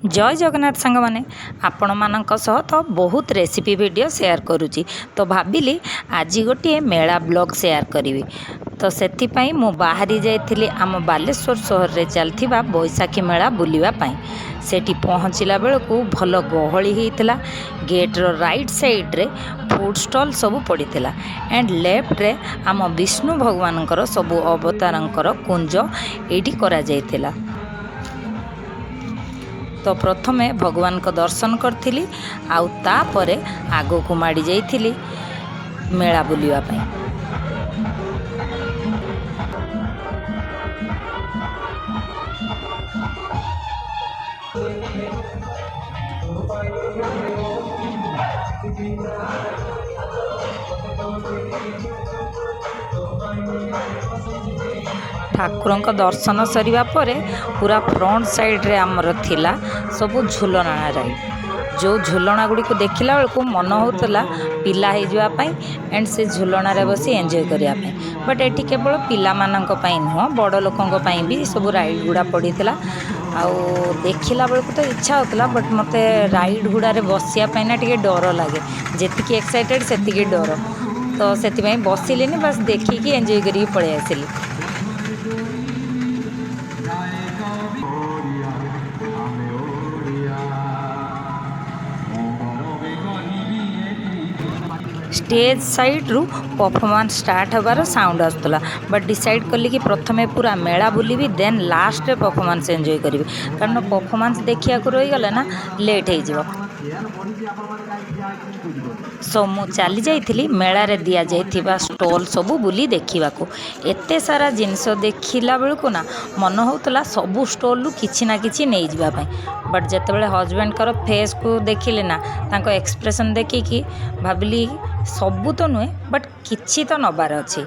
जय जगन्नाथ सांग माने आपण मानक सह तो बहुत रेसिपी वीडियो शेयर करुँची तो भाविली आज गोटे मेला ब्लॉग शेयर करी तो से मु बाहरी जाइली आम बालेश्वर सहर रे चलता बैशाखी मेला बुलवाई सेठी पहुँचला बेलू भल गहली होता गेट्र राइट साइड रे फूड स्टॉल सब पड़ता एंड लेफ्ट रे आम विष्णु भगवान सबू अवतार कुंज ये करा जाइथिला। तो प्रथमे भगवान को दर्शन करी आउ तापरे आगो को माड़ी जाइथिली मेला बुलिया पाई। ठाकुर का दर्शन सरिबा परे पूरा फ्रंट साइड रे आमर थिला सबु झुलना राइड जो झुलना गुड़ी को देखला बेलू मन होता पिला हो एंड से झुलना रे बसी एंजॉय करिया पाई बट एटी केवल पिला मानक पई नुह बड़ लोकंक पई भी सब राइड गुड़ा पड़ीला आउ देखला बेलू तो इच्छा होता बट मते राइड गुड़ा रे बसिया पाई ना टिके डर लगे जेतिकी एक्साइटेड सेतिकी डर तो से बसिलिनी बस देखिकी एंजॉय करी पळै आसिली। स्टेज साइड रु परफॉर्मेंस स्टार्ट होबार साउंड आसुला बट डिसाइड कली कि प्रथमे पूरा मेला बुलबी देन लास्ट रे परफॉर्मेंस एंजॉय करी कारण परफॉर्मेंस देखिया को रही गले ना लेट हो सो मु चली जाइथिली मेला रे दिया जाइथिबा स्टॉल सबू बुली देखा एते सारा जिनस देखिला बेलू ना मन होता सबू स्टॉल किछि ना किछि नहीं जिबा पई बट जेतेबेले हजबैंड कर फेस को देखिले ना तांको एक्सप्रेशन देखिकी भाबिली सबू तो नुहे बट किछि तो नबार अछि।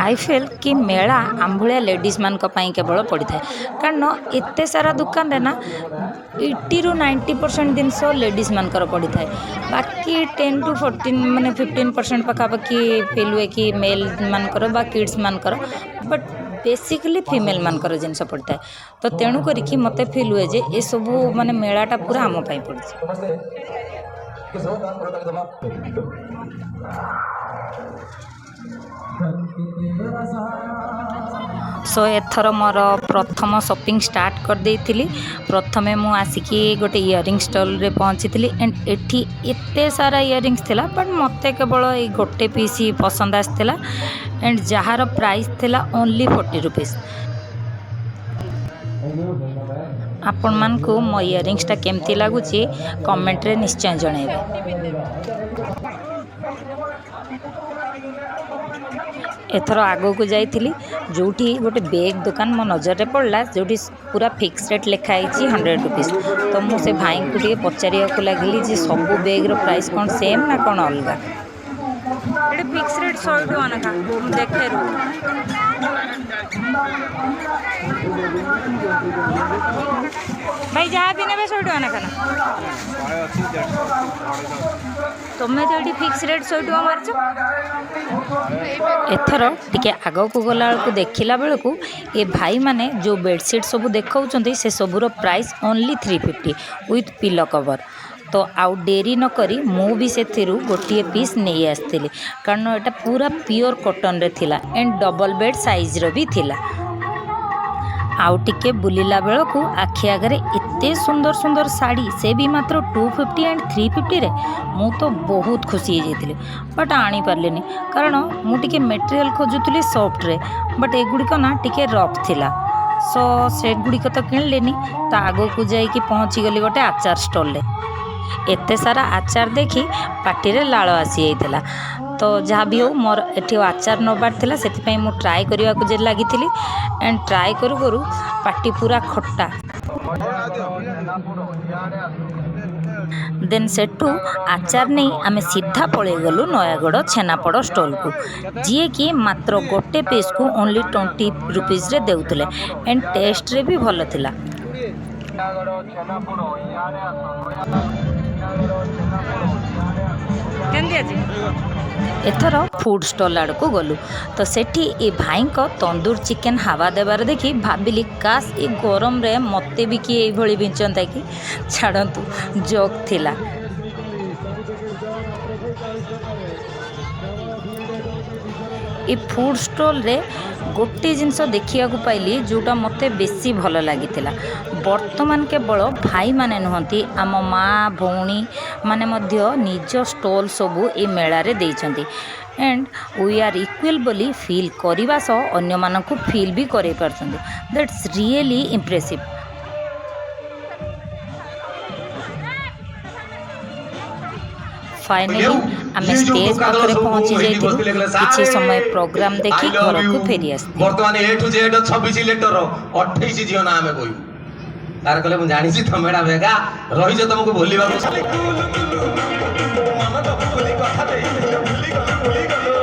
आई फिल कि मेला आम भाया लेडीज मान केवल पड़ी था कारण एते सारा दुकान रे ना 80 ରୁ 90% जिनस लेडीज मानकर पड़ी था बाकी 10 to 14 माने 15% पखापाखि फिल हुए कि मेल मानकर बा किड्स मानकर बट बेसिकली फीमेल मानकर जिनस पड़ता है तो तेणु करी मत फिल हुए जे ये सबू माने मेलाटा पूरा आम पड़ी। सो एथर मोर प्रथम शॉपिंग स्टार्ट कर देइथिली प्रथमे मु आसिकी गोटे इयरिंग स्टॉल रे पहुंची थी एंड एठी एते सारा इयरिंग्स थिला बट मते केवल ए गोटे पीस ही पसंद आसथिला एंड जहार प्राइस थिला ओनली 40 रुपीस। आपण मान को मो इयरिंग्स टा केमती लागुची कमेंट रे निश्चय जणाइबे। एथर आगो को जाइथिली जोठी गोटे बेग दुकान मो नजर रे पड़ला जोठी पूरा फिक्स रेट लिखाई 100 रुपीस तो मु से भाई को टिके पचारिया को लागली जे सबु बेग रो प्राइस कोन सेम ना कोन अलगा एडे फिक्स रेट 100 टका ना देखे रू भाई जहाँ भी ने 100 टका ना खाना तुम्हें तो ये फिक्स रेट 100 टका मारछ। एथर टिके आग को गला को देखिला बेलू को ये भाई माने जो बेडसीट सब देखा से सबूर price only 350 with pillow cover तो आउ डेरी न करी मु भी से गोटे पीस नहीं आसती कारण एटा पूरा प्योर कॉटन रे थिला एंड डबल बेड साइज रो भी थिला आउ टिके बुलिला बेलू आखि आगे एते सुंदर सुंदर साड़ी से भी मात्र 250 एंड 350 रे मु तो बहुत खुशी हो जाती बट आनी पार्लिनी कारण मु टिके मटेरियल खोजुली सॉफ्ट रे बट एगुड़िक ना टिके रफ थिला सो से गुड़िक तो किणलेनी तो आगो को जाइकी पहुँची गली गोटे आचार स्टॉल रे एते सारा आचार देखी पार्टी रे लाल आसी जाइथिला तो जहाँ भी हो मोर एठी आचार नबार थिला सेति मु ट्राए करने को लगी एंड ट्राए करू करू पार्टी पूरा खट्टा देन सेठू आचार नहीं आमे सीधा पड़े गलु नयागढ़ छेनापड़ स्टॉल को जी कि मात्र गोटे पीस को ओनली 20 रुपीस रे देउतले एंड टेस्ट रे भी भल थिला। केंदी अछि एथर फूड स्टल आड़ को गलु तो सेठी ए भाई तंदूर चिकेन हावा देवार देखी भाविली काश ए गरम रे मते भी किए ये बिंचता कि छाड़तु जोक थिला। ए फूड स्टल रे गोटे जिनस देखा पाइली जोटा मते बेसी भल लगी। वर्तमान केवल भाई माने नुहति आम माँ भौणी माने मध्य निज स्टल सबू ए मेलारे देइछंती एंड वी आर इक्वल बोली फील करने सह अन्य मानकु फील भी करे पारछंती। That's really impressive. फाइनली आम स्टेज पाखे पहुँची जाइलु किछि समय प्रोग्राम देखि घर को फेरी आसती। वर्तमान ए टू जेड 26 लेटर 28 झियो ना आमे कोइ तार कहले मु जानि छि तमेडा बेगा रहि जे तुमको भूलिबा को छले मामा तो भूली कथा दे भूली गलो।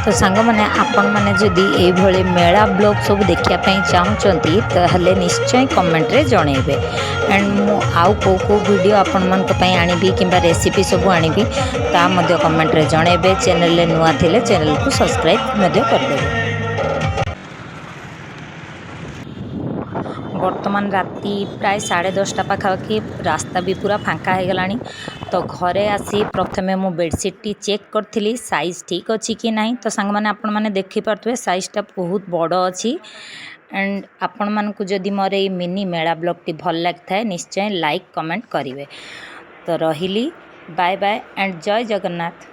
तो सांग मैंने आपण मैंने जदि ये मेला ब्लॉग सब देखापी चाहूँगी ताहले निश्चय कमेंट रे जनइबे एंड मु आउ को वीडियो आपण मन आनिबी कि रेसिपी सब आनिबी ता मध्य कमेंट रे जनइबे। चैनल रे नुआ थिले चैनल को सब्सक्राइब मध्य करदेबे। वर्तमान राति प्राय 10:30 पाखापाखि रास्ता भी पूरा फांका हो गलानी तो घरे आसी प्रथमे मु बेडसीट टी चेक करथिली साइज ठीक अच्छी कि नहीं। तो सांग माने आपण माने देखि पारथुवे साइजटा बहुत बड़ अच्छी एंड आपण मानकु जदि मोर ए मिनी मेला ब्लॉग टी भल लगता है निश्चय लाइक कमेंट करिवे। तो रहिली बाय बाय एंड जय जगन्नाथ।